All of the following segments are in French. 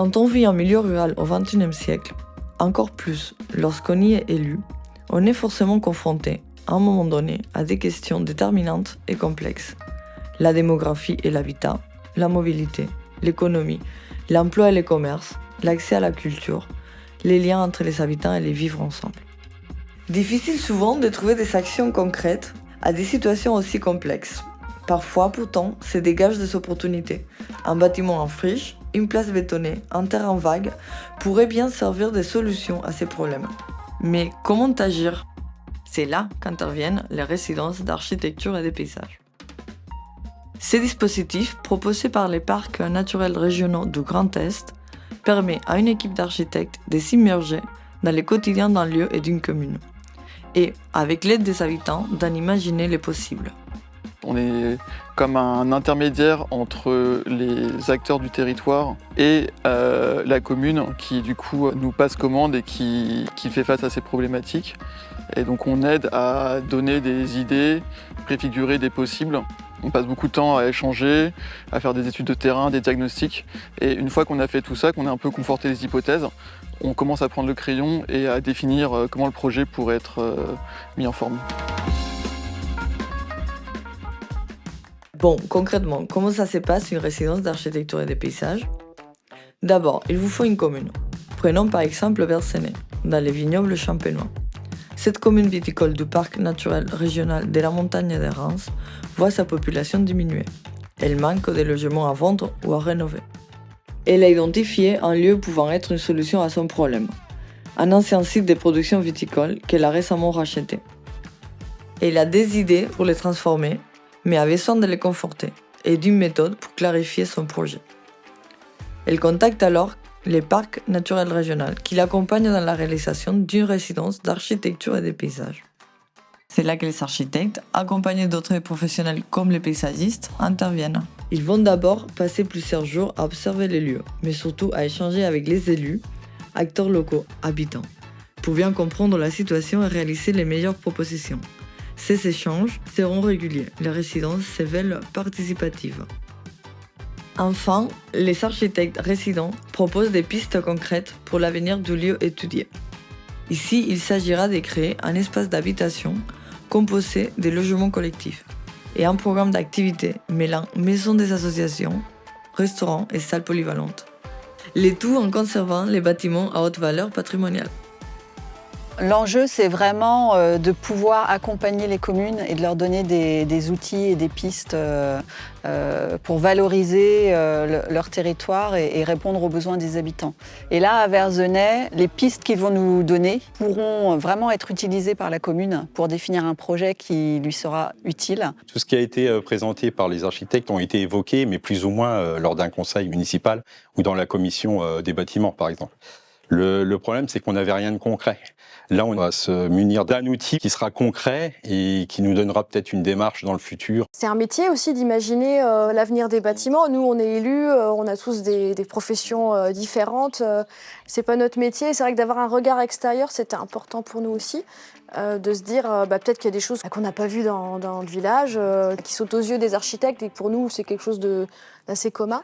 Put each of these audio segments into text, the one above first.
Quand on vit en milieu rural au XXIe siècle, encore plus lorsqu'on y est élu, on est forcément confronté, à un moment donné, à des questions déterminantes et complexes. La démographie et l'habitat, la mobilité, l'économie, l'emploi et les commerces, l'accès à la culture, les liens entre les habitants et les vivre ensemble. Difficile souvent de trouver des actions concrètes à des situations aussi complexes. Parfois, pourtant, c'est des gages d'opportunités. Un bâtiment en friche, une place bétonnée, un terrain vague pourraient bien servir de solution à ces problèmes. Mais comment agir ? C'est là qu'interviennent les résidences d'architecture et des paysages. Ces dispositifs, proposés par les parcs naturels régionaux du Grand Est, permettent à une équipe d'architectes de s'immerger dans le quotidien d'un lieu et d'une commune, et, avec l'aide des habitants, d'en imaginer les possibles. On est comme un intermédiaire entre les acteurs du territoire et la commune qui du coup nous passe commande et qui fait face à ces problématiques. Et donc on aide à donner des idées, préfigurer des possibles. On passe beaucoup de temps à échanger, à faire des études de terrain, des diagnostics. Et une fois qu'on a fait tout ça, qu'on a un peu conforté les hypothèses, on commence à prendre le crayon et à définir comment le projet pourrait être mis en forme. Bon, concrètement, comment ça se passe une résidence d'architecture et des paysages ? D'abord, il vous faut une commune. Prenons par exemple Vercenay, dans les vignobles champenois. Cette commune viticole du parc naturel régional de la montagne de Reims voit sa population diminuer. Elle manque de logements à vendre ou à rénover. Elle a identifié un lieu pouvant être une solution à son problème, un ancien site de production viticole qu'elle a récemment racheté. Elle a des idées pour les transformer, mais a besoin de les conforter et d'une méthode pour clarifier son projet. Elle contacte alors les parcs naturels régionaux qui l'accompagnent dans la réalisation d'une résidence d'architecture et de paysages. C'est là que les architectes, accompagnés d'autres professionnels comme les paysagistes, interviennent. Ils vont d'abord passer plusieurs jours à observer les lieux, mais surtout à échanger avec les élus, acteurs locaux, habitants, pour bien comprendre la situation et réaliser les meilleures propositions. Ces échanges seront réguliers, les résidences se veulent participatives. Enfin, les architectes résidents proposent des pistes concrètes pour l'avenir du lieu étudié. Ici, il s'agira de créer un espace d'habitation composé de logements collectifs et un programme d'activités mêlant maisons des associations, restaurants et salles polyvalentes. Le tout en conservant les bâtiments à haute valeur patrimoniale. L'enjeu, c'est vraiment de pouvoir accompagner les communes et de leur donner des outils et des pistes pour valoriser leur territoire et répondre aux besoins des habitants. Et là, à Verzenay, les pistes qu'ils vont nous donner pourront vraiment être utilisées par la commune pour définir un projet qui lui sera utile. Tout ce qui a été présenté par les architectes ont été évoqués, mais plus ou moins lors d'un conseil municipal ou dans la commission des bâtiments, par exemple. Le problème, c'est qu'on n'avait rien de concret. Là, on va se munir d'un outil qui sera concret et qui nous donnera peut-être une démarche dans le futur. C'est un métier aussi d'imaginer l'avenir des bâtiments. Nous, on est élus, on a tous des professions différentes. C'est pas notre métier. C'est vrai que d'avoir un regard extérieur, c'était important pour nous aussi. De se dire peut-être qu'il y a des choses qu'on n'a pas vues dans le village, qui sautent aux yeux des architectes et pour nous, c'est quelque chose d'assez commun.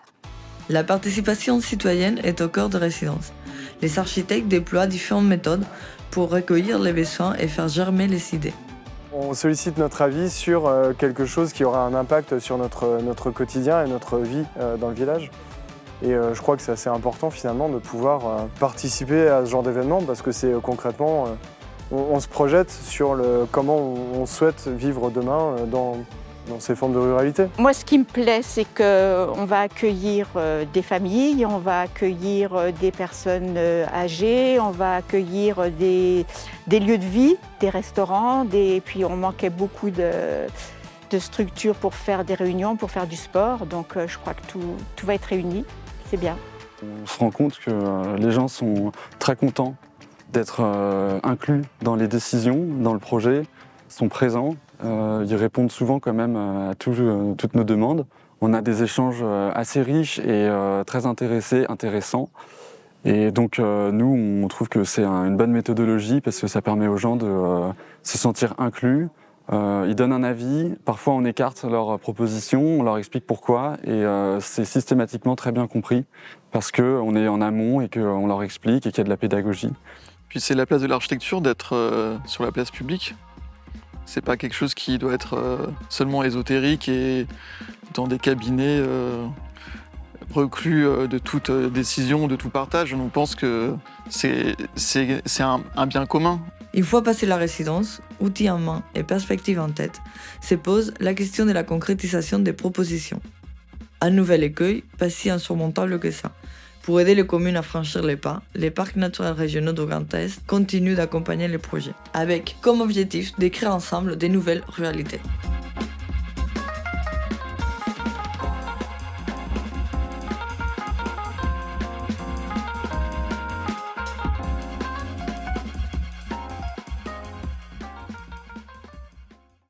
La participation citoyenne est au cœur de résidence. Les architectes déploient différentes méthodes pour recueillir les besoins et faire germer les idées. On sollicite notre avis sur quelque chose qui aura un impact sur notre quotidien et notre vie dans le village. Et je crois que c'est assez important finalement de pouvoir participer à ce genre d'événement parce que c'est concrètement, on se projette sur comment on souhaite vivre demain dans ces formes de ruralité. Moi, ce qui me plaît, c'est qu'on va accueillir des familles, on va accueillir des personnes âgées, on va accueillir des lieux de vie, des restaurants, puis on manquait beaucoup de structures pour faire des réunions, pour faire du sport. Donc je crois que tout va être réuni, c'est bien. On se rend compte que les gens sont très contents d'être inclus dans les décisions, dans le projet, sont présents. Ils répondent souvent quand même à toutes nos demandes. On a des échanges assez riches et très intéressants. Et donc nous, on trouve que c'est une bonne méthodologie parce que ça permet aux gens de se sentir inclus, Ils donnent un avis, parfois on écarte leurs propositions, on leur explique pourquoi, et c'est systématiquement très bien compris, parce qu'on est en amont et qu'on leur explique et qu'il y a de la pédagogie. Puis c'est la place de l'architecture d'être sur la place publique. C'est pas quelque chose qui doit être seulement ésotérique et dans des cabinets reclus de toute décision, de tout partage. On pense que c'est un bien commun. Une fois passé la résidence, outils en main et perspective en tête, se pose la question de la concrétisation des propositions. Un nouvel écueil, pas si insurmontable que ça. Pour aider les communes à franchir les pas, les parcs naturels régionaux du Grand Est continuent d'accompagner les projets, avec comme objectif d'écrire ensemble des nouvelles réalités.